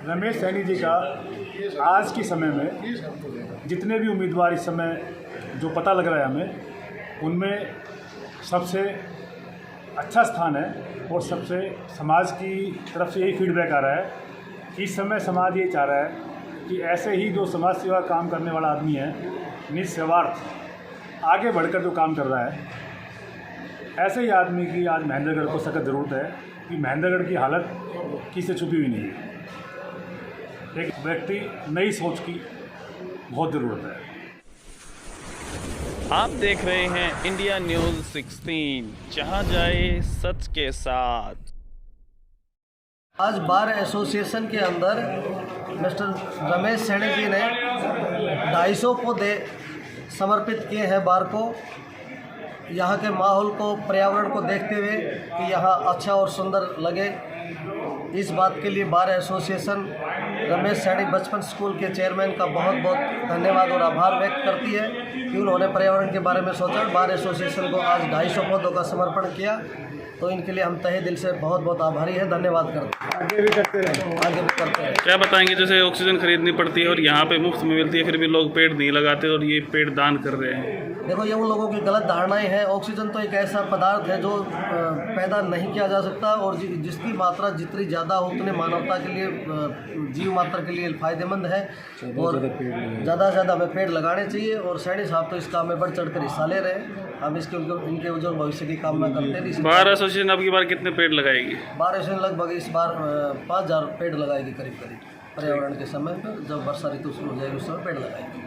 रमेश सैनी जी का आज के समय में जितने भी उम्मीदवार इस समय जो पता लग रहा है हमें, उनमें सबसे अच्छा स्थान है और सबसे समाज की तरफ से यही फीडबैक आ रहा है कि इस समय समाज ये चाह रहा है कि ऐसे ही जो समाज सेवा काम करने वाला आदमी है, निस्वार्थ आगे बढ़कर जो काम कर रहा है, ऐसे ही आदमी की आज महेंद्रगढ़ को सख्त ज़रूरत है कि महेंद्रगढ़ की हालत किसी से छुपी हुई नहीं है। एक व्यक्ति नई सोच की बहुत ज़रूरत है। आप देख रहे हैं इंडिया न्यूज़ 16, जहां जाए सच के साथ। आज बार एसोसिएशन के अंदर मिस्टर रमेश सैनी जी ने 250 पौधे समर्पित किए हैं बार को। यहाँ के माहौल को, पर्यावरण को देखते हुए कि यहाँ अच्छा और सुंदर लगे, इस बात के लिए बार एसोसिएशन रमेश सैनी बचपन स्कूल के चेयरमैन का बहुत बहुत धन्यवाद और आभार व्यक्त करती है कि उन्होंने पर्यावरण के बारे में सोचा, बार एसोसिएशन को आज 250 पौधों का समर्पण किया। तो इनके लिए हम तहे दिल से बहुत बहुत आभारी हैं, धन्यवाद करते हैं। आगे भी करते हैं। क्या बताएंगे, जैसे ऑक्सीजन खरीदनी पड़ती है और यहाँ पे मुफ्त में मिलती है, फिर भी लोग पेड़ नहीं लगाते और ये पेड़ दान कर रहे हैं। देखो, ये उन लोगों की गलत धारणाएं हैं। ऑक्सीजन तो एक ऐसा पदार्थ है जो पैदा नहीं किया जा सकता और जिसकी मात्रा जितनी ज़्यादा हो उतने मानवता के लिए, जीव मात्रा के लिए फ़ायदेमंद है और ज़्यादा से ज़्यादा हमें पेड़ लगाने चाहिए। और सैनी साहब तो इस काम में बढ़ चढ़ कर हिस्सा ले रहे हैं। हम इनके उज्जवल भविष्य की कामना करते हैं। बार एसोसिएशन अब की बार कितने पेड़ लगाएगी? बार एसोसिएशन लगभग इस बार 5000 पेड़ लगाएगी करीब पर्यावरण के समय पर। जब वर्षा ऋतु शुरू हो जाएगी उस समय पेड़ लगाएगी।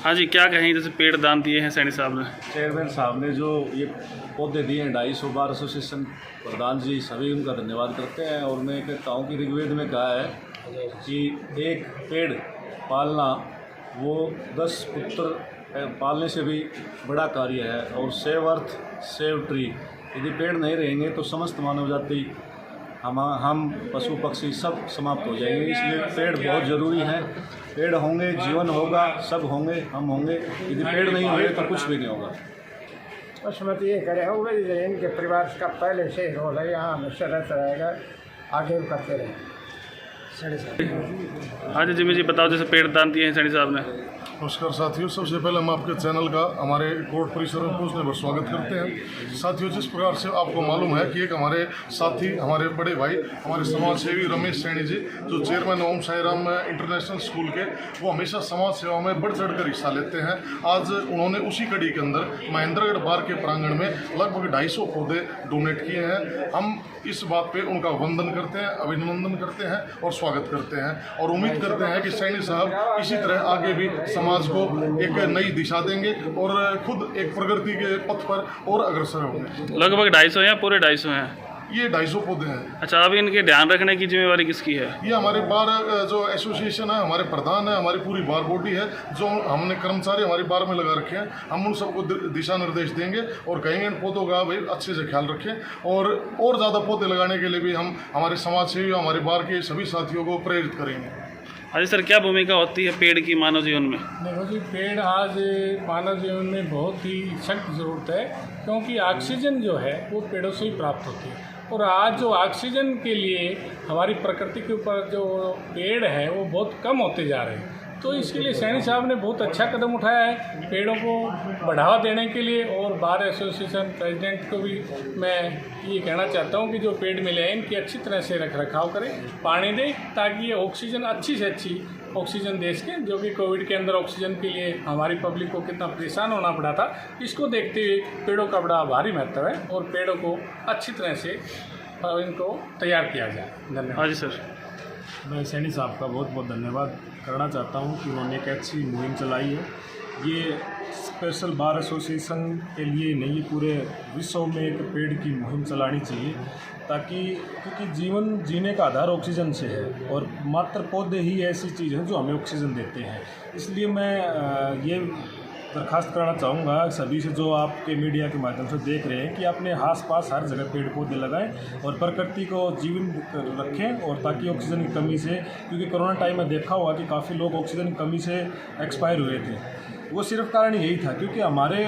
हाँ जी, क्या कहें, जैसे पेड़ दान दिए हैं सैनी साहब ने? चेयरमैन साहब ने जो ये पौधे दिए हैं 250 बार एसोसिएशन प्रधान जी सभी उनका धन्यवाद करते हैं। और मैं कहता हूँ कि ऋग्वेद में कहा है कि एक पेड़ पालना वो 10 पुत्र पालने से भी बड़ा कार्य है। और सेव अर्थ सेव ट्री, यदि पेड़ नहीं रहेंगे तो समस्त मानव जाति, हम पशु पक्षी सब समाप्त हो जाएंगे। इसलिए पेड़ बहुत ज़रूरी हैं। पेड़ होंगे जीवन होगा, सब होंगे, हम होंगे। यदि पेड़ नहीं होंगे तो कुछ भी नहीं होगा। बसमती ये करे होगा, इनके परिवार का पहले से रोल है, यहाँ हमेशा रहता रहेगा, आगे भी करते रहेंगे। हाँ जी, जिम्मी जी बताओ, जैसे पेड़ दान दिए हैं सैनी साहब ने। नमस्कार साथियों, सबसे पहले हम आपके चैनल का हमारे कोर्ट परिसर में पहुंचने पर स्वागत करते हैं। साथियों, जिस प्रकार से आपको मालूम है कि एक हमारे साथी, हमारे बड़े भाई, हमारे समाज सेवी रमेश सैनी जी, जो चेयरमैन ओम साई राम इंटरनेशनल स्कूल के, वो हमेशा समाज सेवा में बढ़ चढ़ कर हिस्सा लेते हैं। आज उन्होंने उसी कड़ी के अंदर महेंद्रगढ़ बार के प्रांगण में लगभग 250 पौधे डोनेट किए हैं। हम इस बात पे उनका वंदन करते हैं, अभिनंदन करते हैं और स्वागत करते हैं और उम्मीद करते हैं कि सैनी साहब इसी तरह आगे भी समाज को एक नई दिशा देंगे और खुद एक प्रगति के पथ पर और अग्रसर होंगे। लगभग 250 या पूरे 250 हैं? ये 250 पौधे हैं। अच्छा, अब इनके ध्यान रखने की जिम्मेवारी किसकी है? ये हमारे बार जो एसोसिएशन है, हमारे प्रधान है, हमारी पूरी बार बॉडी है, जो हमने कर्मचारी हमारे बार में लगा रखे हैं। हम उन सबको दिशा निर्देश देंगे और कहेंगे इन पौधों का भाई अच्छे से ख्याल रखें और ज़्यादा पौधे लगाने के लिए भी हम हमारे समाज सेवी, हमारे बार के सभी साथियों को प्रेरित करेंगे। हाँ सर, क्या भूमिका होती है पेड़ की मानव जीवन में? देखो जी, पेड़ आज मानव जीवन में बहुत ही सख्त ज़रूरत है, क्योंकि ऑक्सीजन जो है वो पेड़ों से ही प्राप्त होती है। और आज जो ऑक्सीजन के लिए हमारी प्रकृति के ऊपर जो पेड़ है वो बहुत कम होते जा रहे हैं। तो इसके लिए सैनी साहब ने बहुत अच्छा कदम उठाया है पेड़ों को बढ़ावा देने के लिए। और बार एसोसिएशन प्रेसिडेंट को भी मैं ये कहना चाहता हूँ कि जो पेड़ मिले हैं इनकी अच्छी तरह से रख रखाव करें, पानी दें, ताकि ये ऑक्सीजन अच्छी से अच्छी ऑक्सीजन दे सकें। जो कि कोविड के अंदर ऑक्सीजन के लिए हमारी पब्लिक को कितना परेशान होना पड़ा था, इसको देखते हुए पेड़ों का बड़ा भारी महत्व है और पेड़ों को अच्छी तरह से इनको तैयार किया जाए। धन्यवाद। हाँ जी सर। मैं सैनी साहब का बहुत बहुत धन्यवाद करना चाहता हूं कि उन्होंने एक अच्छी मुहिम चलाई है। ये स्पेशल बार एसोसिएशन के लिए नहीं, पूरे विश्व में एक पेड़ की मुहिम चलानी चाहिए, ताकि क्योंकि जीवन जीने का आधार ऑक्सीजन से है और मात्र पौधे ही ऐसी चीज़ है जो हमें ऑक्सीजन देते हैं। इसलिए मैं ये दरखास्त करना चाहूँगा सभी से, जो आपके मीडिया के माध्यम से देख रहे हैं, कि अपने आस पास हर जगह पेड़ पौधे लगाएं और प्रकृति को जीवन रखें। और ताकि ऑक्सीजन की कमी से, क्योंकि कोरोना टाइम में देखा होगा कि काफ़ी लोग ऑक्सीजन की कमी से एक्सपायर हुए थे, वो सिर्फ कारण यही था क्योंकि हमारे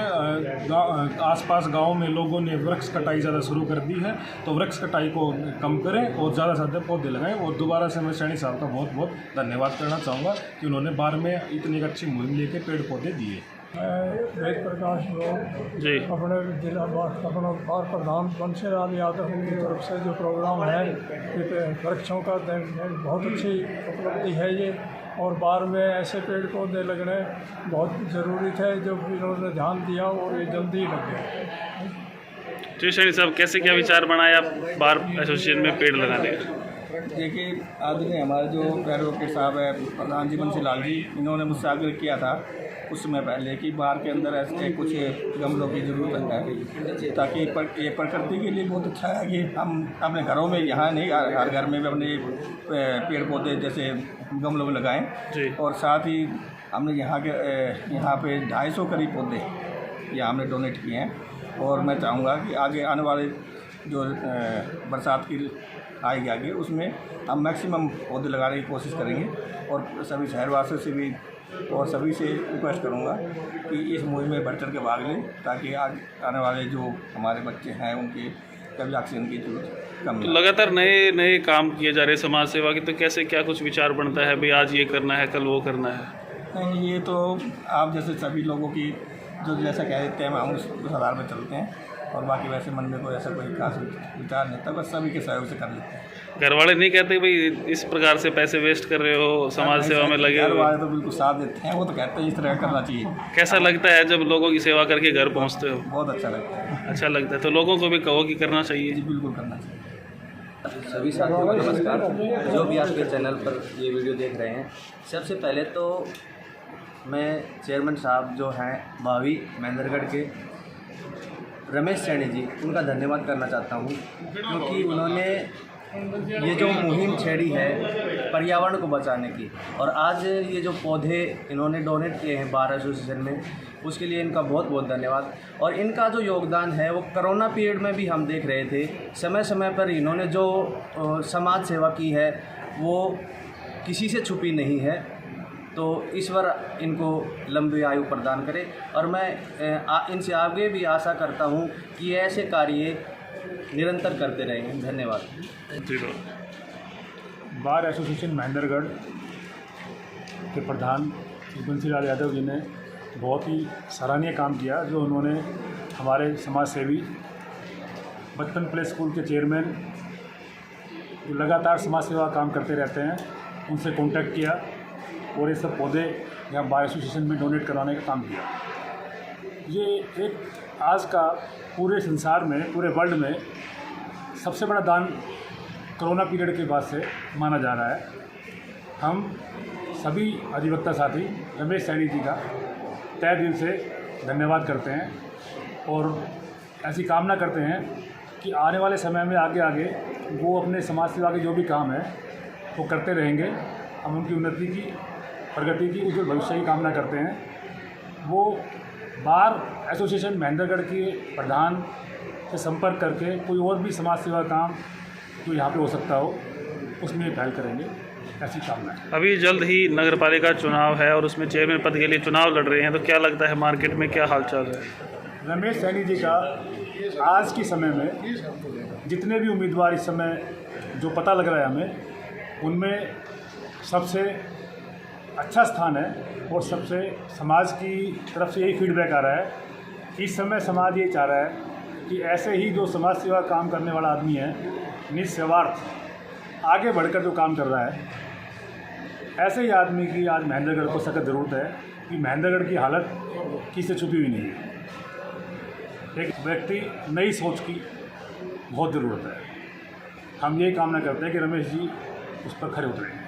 आसपास गांव में लोगों ने वृक्ष कटाई ज़्यादा शुरू कर दी है, तो वृक्ष कटाई को कम करें और ज़्यादा से ज़्यादा पौधे लगाएं। और दोबारा से मैं सैनी साहब का बहुत बहुत धन्यवाद करना चाहूँगा कि उन्होंने बाढ़ में इतनी अच्छी मुहिम लेके पेड़ पौधे दिए। वेद प्रकाश लोग जी अपने जिला अपना बार प्रधान बंशीलाल यादव की तरफ से जो प्रोग्राम है ये वृक्षों का बहुत अच्छी उपलब्धि है ये, और बार में ऐसे पेड़ पौधे लगने बहुत ज़रूरी थे जो इन्होंने ध्यान दिया और ये जल्दी ही लग गए। जी सैनी साहब, कैसे क्या विचार बनाया बार एसोसिएशन में पेड़ लगाने का? देखिए, आदरणीय हमारे जो एडवोकेट साहब है प्रधान जी बंशीलाल जी, इन्होंने मुझसे आग्रह किया था कुछ समय पहले कि बाहर के अंदर ऐसे कुछ गमलों की ज़रूरत है, ताकि ये प्रकृति के लिए बहुत अच्छा है कि हम अपने घरों में, यहाँ नहीं हर घर में भी अपने पेड़ पौधे जैसे गमलों में लगाएं। और साथ ही हमने यहाँ पे 250 करीब पौधे यहाँ हमने डोनेट किए हैं, और मैं चाहूँगा कि आगे आने वाले जो बरसात की आएगी आगे, उसमें हम मैक्सिमम पौधे लगाने की कोशिश करेंगे। और सभी शहरवासियों से भी और सभी से रिक्वेस्ट करूंगा कि इस मुहिम में बढ़ चढ़ के भाग लें, ताकि आने वाले जो हमारे बच्चे हैं उनके कभी ऑक्सीजन की जरूरत कम तो लगातार नए काम किए जा रहे हैं समाज सेवा के, तो कैसे क्या कुछ विचार बनता है भाई आज ये करना है कल वो करना है? नहीं, ये तो आप जैसे सभी लोगों की जो जैसा कह देते हैं हम उस आधार पर चलते हैं, और बाकी वैसे मन में कोई ऐसा कोई खास विचार नहीं था, बस सभी के सहयोग से कर लेते हैं। घर वाले नहीं कहते भाई इस प्रकार से पैसे वेस्ट कर रहे हो, समाज सेवा में लगे घर हो? वाले तो बिल्कुल साथ देते हैं, वो तो कहते हैं इस तरह करना चाहिए। कैसा लगता है जब लोगों की सेवा करके घर पहुंचते हो? बहुत अच्छा लगता है। अच्छा लगता है, तो लोगों को भी कहो कि करना चाहिए। जी बिल्कुल करना चाहिए। सभी साथियों को नमस्कार, जो भी आपके चैनल पर ये वीडियो देख रहे हैं। सबसे पहले तो मैं चेयरमैन साहब जो हैं भावी महेंद्रगढ़ के रमेश सैनी जी, उनका धन्यवाद करना चाहता हूँ, क्योंकि उन्होंने ये जो मुहिम छेड़ी है पर्यावरण को बचाने की, और आज ये जो पौधे इन्होंने डोनेट किए हैं बार एसोसिएशन में, उसके लिए इनका बहुत बहुत धन्यवाद। और इनका जो योगदान है वो कोरोना पीरियड में भी हम देख रहे थे, समय समय पर इन्होंने जो समाज सेवा की है वो किसी से छुपी नहीं है। तो ईश्वर इनको लंबी आयु प्रदान करे, और मैं इनसे आगे भी आशा करता हूँ कि ऐसे कार्य निरंतर करते रहेंगे। धन्यवाद। बार एसोसिएशन महेंद्रगढ़ के प्रधान बंशीलाल यादव जी ने बहुत ही सराहनीय काम किया, जो उन्होंने हमारे समाज सेवी बचपन प्ले स्कूल के चेयरमैन जो लगातार समाज सेवा काम करते रहते हैं, उनसे कांटेक्ट किया और ये सब पौधे यहाँ बार एसोसिएशन में डोनेट कराने का काम किया। ये एक आज का पूरे संसार में, पूरे वर्ल्ड में सबसे बड़ा दान कोरोना पीरियड के बाद से माना जा रहा है। हम सभी अधिवक्ता साथी रमेश सैनी जी का तहे दिल से धन्यवाद करते हैं, और ऐसी कामना करते हैं कि आने वाले समय में आगे आगे वो अपने समाज सेवा के जो भी काम है वो करते रहेंगे। हम उनकी उन्नति की, प्रगति की, उज्जवल भविष्य की कामना करते हैं। वो बार एसोसिएशन महेंद्रगढ़ के प्रधान से संपर्क करके कोई और भी समाज सेवा काम जो यहाँ पे हो सकता हो उसमें पहल करेंगे, ऐसी कामना है। अभी जल्द ही नगर पालिका चुनाव है और उसमें चेयरमैन पद के लिए चुनाव लड़ रहे हैं, तो क्या लगता है मार्केट में क्या हालचाल है? रमेश सैनी जी का आज के समय में जितने भी उम्मीदवार इस समय जो पता लग रहा है हमें, उनमें सबसे अच्छा स्थान है, और सबसे समाज की तरफ से यही फीडबैक आ रहा है कि इस समय समाज ये चाह रहा है कि ऐसे ही जो समाज सेवा काम करने वाला आदमी है, निस्वार्थ आगे बढ़कर जो काम कर रहा है, ऐसे ही आदमी की आज महेंद्रगढ़ को सख्त ज़रूरत है कि महेंद्रगढ़ की हालत किसी से छुपी हुई नहीं है। एक व्यक्ति नई सोच की बहुत ज़रूरत है। हम यही कामना करते हैं कि रमेश जी उस पर खरे उतरेंगे।